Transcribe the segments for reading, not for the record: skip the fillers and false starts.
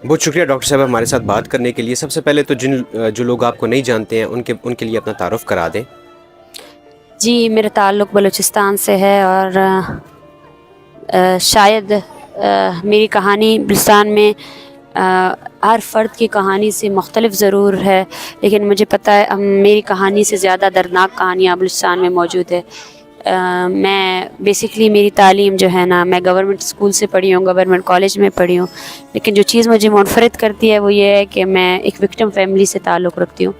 بہت شکریہ ڈاکٹر صاحب ہمارے ساتھ بات کرنے کے لیے. سب سے پہلے تو جو لوگ آپ کو نہیں جانتے ہیں ان کے لیے اپنا تعارف کرا دیں. جی میرا تعلق بلوچستان سے ہے اور شاید میری کہانی بلوچستان میں ہر فرد کی کہانی سے مختلف ضرور ہے، لیکن مجھے پتہ ہے میری کہانی سے زیادہ دردناک کہانیاں بلوچستان میں موجود ہے. میں بیسکلی میری تعلیم جو ہے نا، میں گورنمنٹ اسکول سے پڑھی ہوں، گورنمنٹ کالج میں پڑھی ہوں، لیکن جو چیز مجھے منفرد کرتی ہے وہ یہ ہے کہ میں ایک وکٹم فیملی سے تعلق رکھتی ہوں.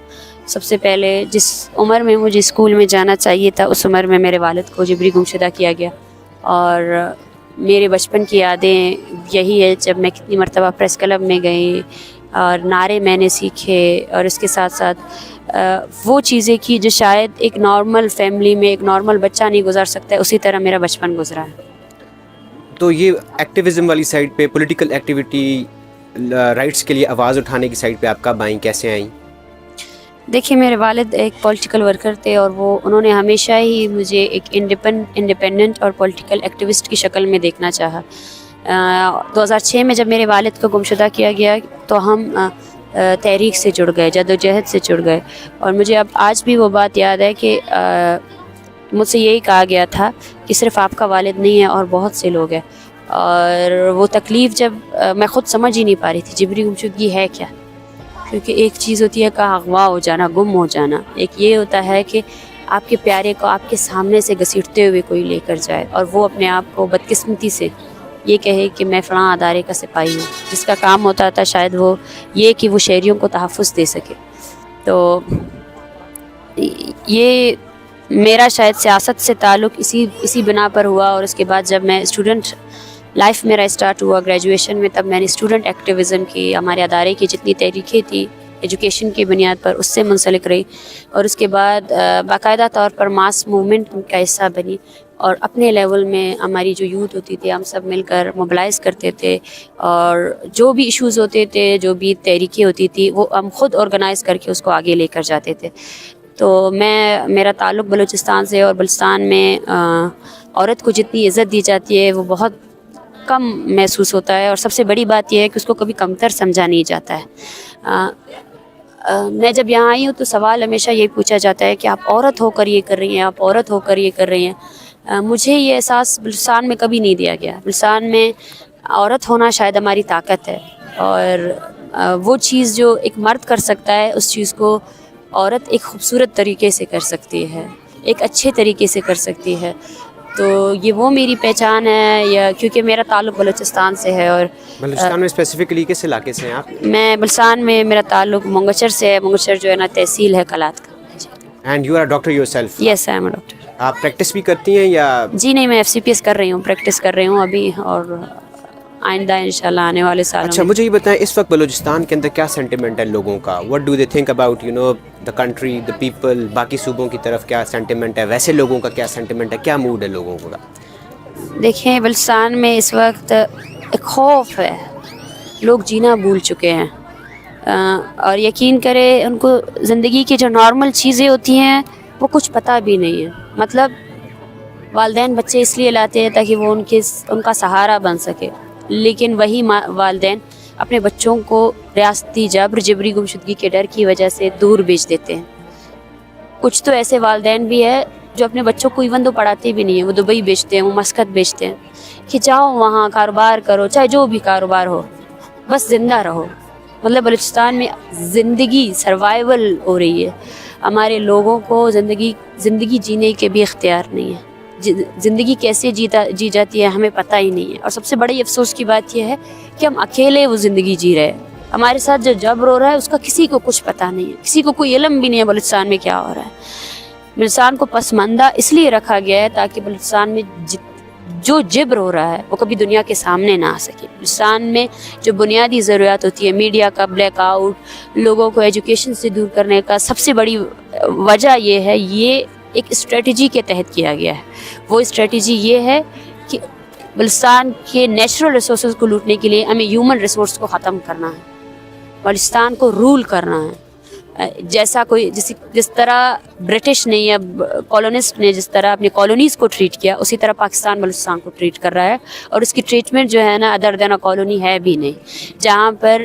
سب سے پہلے جس عمر میں مجھے اسکول میں جانا چاہیے تھا اس عمر میں میرے والد کو جبری گمشدہ کیا گیا، اور میرے بچپن کی یادیں یہی ہے جب میں کتنی مرتبہ پریس کلب میں گئی اور نعرے میں نے سیکھے، اور اس کے ساتھ ساتھ وہ چیزیں کی جو شاید ایک نارمل فیملی میں ایک نارمل بچہ نہیں گزار سکتا ہے، اسی طرح میرا بچپن گزرا ہے. تو یہ ایکٹیویزم والی سائڈ پہ، پولیٹیکل ایکٹیویٹی، رائٹس کے لیے آواز اٹھانے کی سائڈ پہ آپ کب آئیں، کیسے آئیں؟ دیکھیے میرے والد ایک پولیٹیکل ورکر تھے، اور انہوں نے ہمیشہ ہی مجھے ایک انڈیپینڈنٹ اور پولیٹیکل ایکٹیوسٹ کی شکل میں دیکھنا چاہا. 2006 میں جب میرے والد کو گمشدہ کیا گیا تو ہم تحریک سے جڑ گئے، جدوجہد سے جڑ گئے. اور مجھے اب آج بھی وہ بات یاد ہے کہ مجھ سے یہی کہا گیا تھا کہ صرف آپ کا والد نہیں ہے اور بہت سے لوگ ہیں. اور وہ تکلیف جب میں خود سمجھ ہی نہیں پا رہی تھی جبری گمشدگی ہے کیا، کیونکہ ایک چیز ہوتی ہے کہ اغوا ہو جانا، گم ہو جانا، ایک یہ ہوتا ہے کہ آپ کے پیارے کو آپ کے سامنے سے گھسیٹتے ہوئے کوئی لے کر جائے اور وہ اپنے آپ کو بدقسمتی سے یہ کہے کہ میں فلاں ادارے کا سپاہی ہوں، جس کا کام ہوتا تھا شاید وہ یہ کہ وہ شہریوں کو تحفظ دے سکے. تو یہ میرا شاید سیاست سے تعلق اسی بنا پر ہوا. اور اس کے بعد جب میں اسٹوڈنٹ لائف میرا اسٹارٹ ہوا گریجویشن میں، تب میں نے اسٹوڈنٹ ایکٹیویزم کی، ہمارے ادارے کی جتنی تحریکیں تھیں ایجوکیشن کی بنیاد پر اس سے منسلک رہی، اور اس کے بعد باقاعدہ طور پر ماس موومنٹ کا حصہ بنی. اور اپنے لیول میں ہماری جو یوتھ ہوتی تھی ہم سب مل کر موبلائز کرتے تھے، اور جو بھی ایشوز ہوتے تھے، جو بھی تحریکیں ہوتی تھی وہ ہم خود آرگنائز کر کے اس کو آگے لے کر جاتے تھے. تو میرا تعلق بلوچستان سے، اور بلوچستان میں عورت کو جتنی عزت دی جاتی ہے وہ بہت کم محسوس ہوتا ہے، اور سب سے بڑی بات یہ ہے کہ اس کو کبھی کمتر سمجھا نہیں جاتا ہے. میں جب یہاں آئی ہوں تو سوال ہمیشہ یہی پوچھا جاتا ہے کہ آپ عورت ہو کر یہ کر رہی ہیں، آپ عورت ہو کر یہ کر رہی ہیں. مجھے یہ احساس بلوچستان میں کبھی نہیں دیا گیا. بلوچستان میں عورت ہونا شاید ہماری طاقت ہے، اور وہ چیز جو ایک مرد کر سکتا ہے اس چیز کو عورت ایک خوبصورت طریقے سے کر سکتی ہے، ایک اچھے طریقے سے کر سکتی ہے. تو یہ وہ میری پہچان ہے، یا کیونکہ میرا تعلق بلوچستان سے ہے. اور بلوچستان میں اسپیسیفکلی کس علاقے سے ہیں آپ؟ میں بلوچستان میں میرا تعلق منگچر سے ہے. منگچر جو ہے نا تحصیل ہے کلات کا. And you are doctor yourself? Yes I am a doctor. آپ پریکٹس بھی کرتی ہیں یا؟ جی نہیں، میں FCPS کر رہی ہوں، پریکٹس کر رہی ہوں ابھی، اور آئندہ انشاءاللہ آنے والے سالوں اچھا میں. مجھے یہ بتائیں اس وقت بلوچستان کے اندر کیا سینٹیمنٹ ہے لوگوں کا؟ What do they think about the country, the people? باقی صوبوں کی طرف کیا سینٹیمنٹ ہے، ویسے لوگوں کا کیا سینٹیمنٹ ہے، کیا موڈ ہے لوگوں کا؟ دیکھیں بلوچستان میں اس وقت ایک خوف ہے، لوگ جینا بھول چکے ہیں، اور یقین کرے ان کو زندگی کی جو نارمل چیزیں ہوتی ہیں وہ کچھ پتہ بھی نہیں ہے. مطلب والدین بچے اس لیے لاتے ہیں تاکہ وہ ان کا سہارا بن سکے، لیکن وہی والدین اپنے بچوں کو ریاستی جبری گمشدگی کے ڈر کی وجہ سے دور بھیج دیتے ہیں. کچھ تو ایسے والدین بھی ہے جو اپنے بچوں کو ایون تو پڑھاتے بھی نہیں ہیں، وہ دبئی بیچتے ہیں، وہ مسقط بیچتے ہیں کہ جاؤ وہاں کاروبار کرو، چاہے جو بھی کاروبار ہو، بس زندہ رہو. مطلب بلوچستان میں زندگی سروائیول ہو رہی ہے. ہمارے لوگوں کو زندگی جینے کے بھی اختیار نہیں ہے. زندگی کیسے جی جاتی ہے ہمیں پتہ ہی نہیں ہے. اور سب سے بڑی افسوس کی بات یہ ہے کہ ہم اکیلے وہ زندگی جی رہے ہیں. ہمارے ساتھ جو جبر ہو رہا ہے اس کا کسی کو کچھ پتہ نہیں ہے، کسی کو کوئی علم بھی نہیں ہے بلوچستان میں کیا ہو رہا ہے. بلوچستان کو پسماندہ اس لیے رکھا گیا ہے تاکہ بلوچستان میں جو جبر ہو رہا ہے وہ کبھی دنیا کے سامنے نہ آ سکے. بلوچستان میں جو بنیادی ضروریات ہوتی ہے، میڈیا کا بلیک آؤٹ، لوگوں کو ایجوکیشن سے دور کرنے کا، سب سے بڑی وجہ یہ ہے، یہ ایک اسٹریٹجی کے تحت کیا گیا ہے. وہ اسٹریٹجی یہ ہے کہ بلوچستان کے نیچرل ریسورسز کو لوٹنے کے لیے ہمیں ہیومن ریسورس کو ختم کرنا ہے، بلوچستان کو رول کرنا ہے. جس طرح برٹش نے یا کالونسٹ نے جس طرح اپنی کالونیز کو ٹریٹ کیا، اسی طرح پاکستان بلوچستان کو ٹریٹ کر رہا ہے. اور اس کی ٹریٹمنٹ جو ہے نا ادر دین اے کالونی ہے بھی نہیں، جہاں پر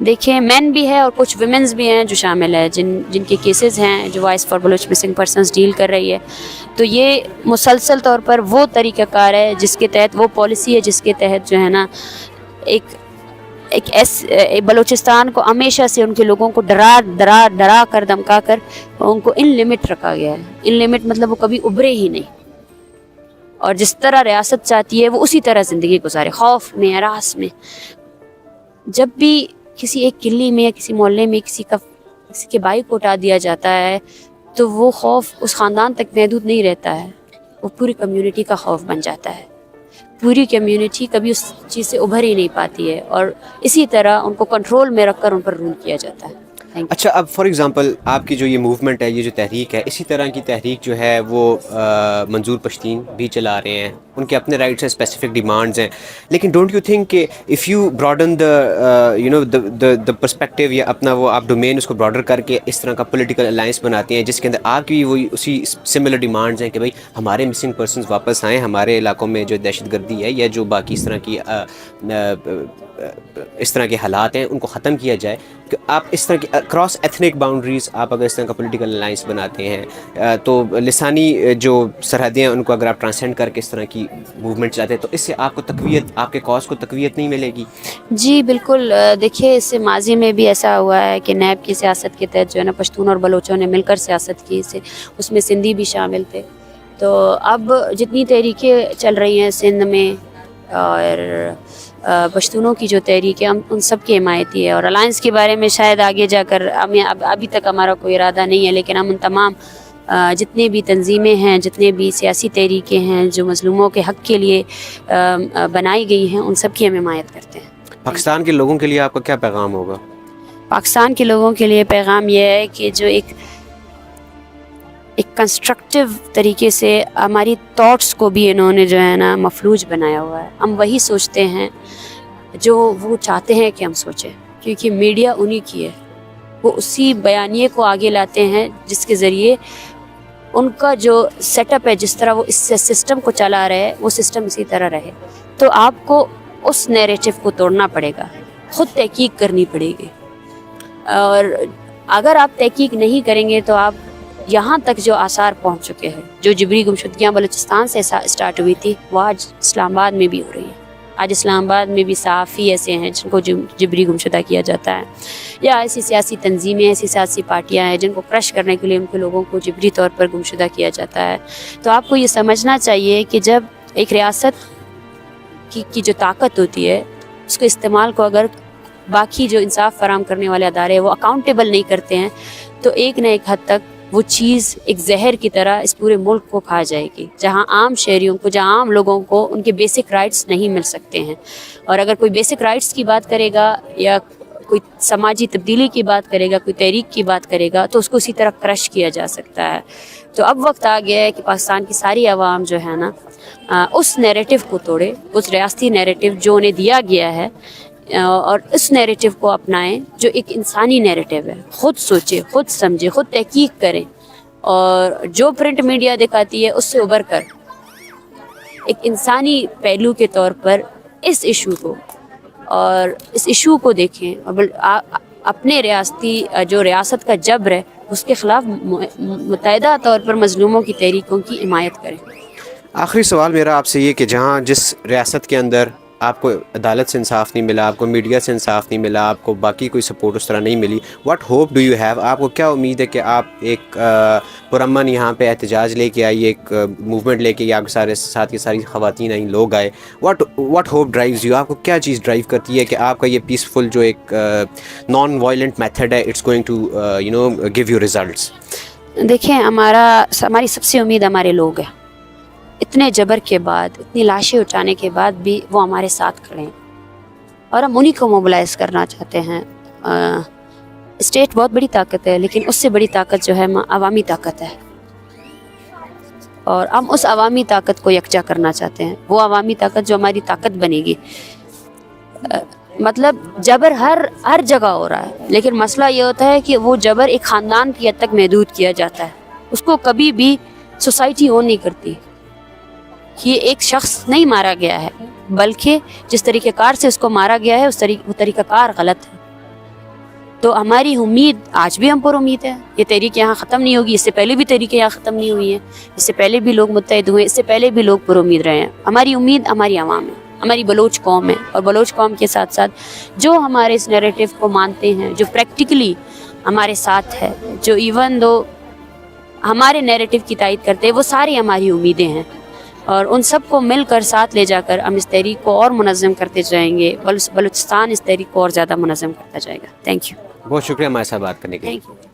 دیکھیں مین بھی ہے اور کچھ ویمنز بھی ہیں جو شامل ہے جن کے کیسز ہیں جو Voice for Baloch Missing Persons deal کر رہی ہے. تو یہ مسلسل طور پر وہ طریقہ کار ہے جس کے تحت وہ پالیسی ہے جس کے تحت جو ہے نا ایک بلوچستان کو ہمیشہ سے ان کے لوگوں کو ڈرا کر دھمکا کر ان کو ان لمٹ رکھا گیا ہے. ان لمٹ مطلب وہ کبھی ابھرے ہی نہیں اور جس طرح ریاست چاہتی ہے وہ اسی طرح زندگی گزارے، خوف میں، ہراس میں. جب بھی کسی ایک قلعے میں یا کسی محلے میں کسی کے بھائی کو اٹھا دیا جاتا ہے تو وہ خوف اس خاندان تک محدود نہیں رہتا ہے، وہ پوری کمیونٹی کا خوف بن جاتا ہے. پوری کمیونٹی کبھی اس چیز سے ابھر ہی نہیں پاتی ہے اور اسی طرح ان کو کنٹرول میں رکھ کر ان پر رول کیا جاتا ہے. اچھا، اب فار ایگزامپل آپ کی جو یہ موومنٹ ہے، یہ جو تحریک ہے، اسی طرح کی تحریک جو ہے وہ منظور پشتین بھی چلا رہے ہیں، ان کے اپنے رائٹس ہیں، اسپیسیفک ڈیمانڈز ہیں. لیکن ڈونٹ یو تھنک کہ if you broaden the perspective یا اپنا وہ آپ ڈومین اس کو براڈر کر کے اس طرح کا پولیٹیکل الائنس بناتے ہیں جس کے اندر آپ کی وہی اسی سملر ڈیمانڈز ہیں کہ بھائی ہمارے مسنگ پرسنز واپس آئیں، ہمارے علاقوں میں جو دہشت گردی ہے یا جو باقی اس طرح کے حالات ہیں ان کو ختم کیا جائے، کہ آپ اس طرح کی کراس ایتھنک باؤنڈریز آپ اگر اس طرح کا پولیٹیکل الائنس بناتے ہیں تو لسانی جو سرحدیں ہیں ان کو اگر آپ ٹرانسینڈ کر کے اس طرح کی موومنٹ چلاتے ہیں تو اس سے آپ کو تقویت، آپ کے کاز کو تقویت نہیں ملے گی؟ جی بالکل. دیکھیے اس سے ماضی میں بھی ایسا ہوا ہے کہ نیب کی سیاست کے تحت جو ہے نا پشتون اور بلوچوں نے مل کر سیاست کی، اس میں سندھی بھی شامل تھے. تو اب جتنی تحریکیں چل رہی ہیں سندھ میں اور پشتونوں کی جو تحریک ہے ہم ان سب کی حمایتی ہے. اور الائنس کے بارے میں شاید آگے جا کر ابھی تک ہمارا کوئی ارادہ نہیں ہے، لیکن ہم ان تمام جتنے بھی تنظیمیں ہیں، جتنے بھی سیاسی تحریکیں ہیں جو مظلوموں کے حق کے لیے بنائی گئی ہیں، ان سب کی ہم حمایت کرتے ہیں. پاکستان کے لوگوں کے لیے آپ کا کیا پیغام ہوگا؟ پاکستان کے لوگوں کے لیے پیغام یہ ہے کہ جو ایک کنسٹرکٹیو طریقے سے ہماری تھاٹس کو بھی انہوں نے جو ہے نا مفلوج بنایا ہوا ہے. ہم وہی سوچتے ہیں جو وہ چاہتے ہیں کہ ہم سوچیں، کیونکہ میڈیا انہی کی ہے. وہ اسی بیانیے کو آگے لاتے ہیں جس کے ذریعے ان کا جو سیٹ اپ ہے، جس طرح وہ اس سسٹم کو چلا رہے ہیں، وہ سسٹم اسی طرح رہے. تو آپ کو اس نیریٹو کو توڑنا پڑے گا، خود تحقیق کرنی پڑے گی. اور اگر آپ تحقیق نہیں کریں گے تو آپ یہاں تک جو آثار پہنچ چکے ہیں، جو جبری گمشدگیاں بلوچستان سے اسٹارٹ ہوئی تھی وہ آج اسلام آباد میں بھی ہو رہی ہے. آج اسلام آباد میں بھی صحافی ایسے ہیں جن کو جبری گمشدہ کیا جاتا ہے، یا ایسی سیاسی تنظیمیں، ایسی سیاسی پارٹیاں ہیں جن کو کرش کرنے کے لیے ان کے لوگوں کو جبری طور پر گمشدہ کیا جاتا ہے. تو آپ کو یہ سمجھنا چاہیے کہ جب ایک ریاست کی جو طاقت ہوتی ہے اس کے استعمال کو اگر باقی جو انصاف فراہم کرنے والے ادارے ہیں وہ اکاؤنٹیبل نہیں کرتے ہیں تو ایک نہ ایک حد تک وہ چیز ایک زہر کی طرح اس پورے ملک کو کھا جائے گی، جہاں عام شہریوں کو، جہاں عام لوگوں کو ان کے بیسک رائٹس نہیں مل سکتے ہیں. اور اگر کوئی بیسک رائٹس کی بات کرے گا یا کوئی سماجی تبدیلی کی بات کرے گا، کوئی تحریک کی بات کرے گا تو اس کو اسی طرح کرش کیا جا سکتا ہے. تو اب وقت آ گیا ہے کہ پاکستان کی ساری عوام جو ہے نا اس نیریٹو کو توڑے، اس ریاستی نیریٹو جو انہیں دیا گیا ہے، اور اس نیریٹو کو اپنائیں جو ایک انسانی نیریٹو ہے. خود سوچے، خود سمجھے، خود تحقیق کریں، اور جو پرنٹ میڈیا دکھاتی ہے اس سے ابھر کر ایک انسانی پہلو کے طور پر اس ایشو کو اور اس ایشو کو دیکھیں، اور اپنے جو ریاست کا جبر ہے اس کے خلاف متحدہ طور پر مظلوموں کی تحریکوں کی حمایت کریں. آخری سوال میرا آپ سے یہ کہ جہاں جس ریاست کے اندر آپ کو عدالت سے انصاف نہیں ملا، آپ کو میڈیا سے انصاف نہیں ملا، آپ کو باقی کوئی سپورٹ اس طرح نہیں ملی، what hope do you have? آپ کو کیا امید ہے کہ آپ ایک پرامن یہاں پہ احتجاج لے کے آئیے، ایک موومنٹ لے کے، یا سارے ساتھ کی ساری خواتین آئیں، لوگ آئے، واٹ ہوپ ڈرائیوز یو؟ آپ کو کیا چیز ڈرائیو کرتی ہے کہ آپ کا یہ پیسفل جو ایک نان وائلنٹ میتھڈ ہے it's going to give you results? دیکھیں ہماری سب سے امید ہمارے لوگ ہیں. اتنے جبر کے بعد، اتنی لاشیں اٹھانے کے بعد بھی وہ ہمارے ساتھ کھڑے ہیں اور ہم انہی کو موبلائز کرنا چاہتے ہیں. اسٹیٹ بہت بڑی طاقت ہے لیکن اس سے بڑی طاقت جو ہے عوامی طاقت ہے، اور ہم اس عوامی طاقت کو یکجا کرنا چاہتے ہیں. وہ عوامی طاقت جو ہماری طاقت بنے گی. مطلب جبر ہر جگہ ہو رہا ہے، لیکن مسئلہ یہ ہوتا ہے کہ وہ جبر ایک خاندان کی حد تک محدود کیا جاتا ہے، اس کو کبھی بھی سوسائٹی اون نہیں کرتی. یہ ایک شخص نہیں مارا گیا ہے، بلکہ جس طریقہ کار سے اس کو مارا گیا ہے وہ طریقہ کار غلط ہے. تو ہماری امید آج بھی ہم پر امید ہے. یہ تحریک یہاں ختم نہیں ہوگی. اس سے پہلے بھی تحریکیں یہاں ختم نہیں ہوئی ہیں, اس سے پہلے بھی لوگ متحد ہوئے, اس سے پہلے بھی لوگ پر امید رہے ہیں. ہماری امید ہماری عوام ہے, ہماری بلوچ قوم ہے, اور بلوچ قوم کے ساتھ ساتھ جو ہمارے اس نیریٹو کو مانتے ہیں, جو پریکٹیکلی ہمارے ساتھ ہے, جو ایون دو ہمارے نیریٹو کی تائید کرتے ہیں, وہ ساری ہماری امیدیں ہیں. اور ان سب کو مل کر ساتھ لے جا کر ہم اس تحریک کو اور منظم کرتے جائیں گے. بلوچستان اس تحریک کو اور زیادہ منظم کرتا جائے گا. Thank you. بہت شکریہ ہمارے ساتھ بات کرنے کے لیے. Thank you.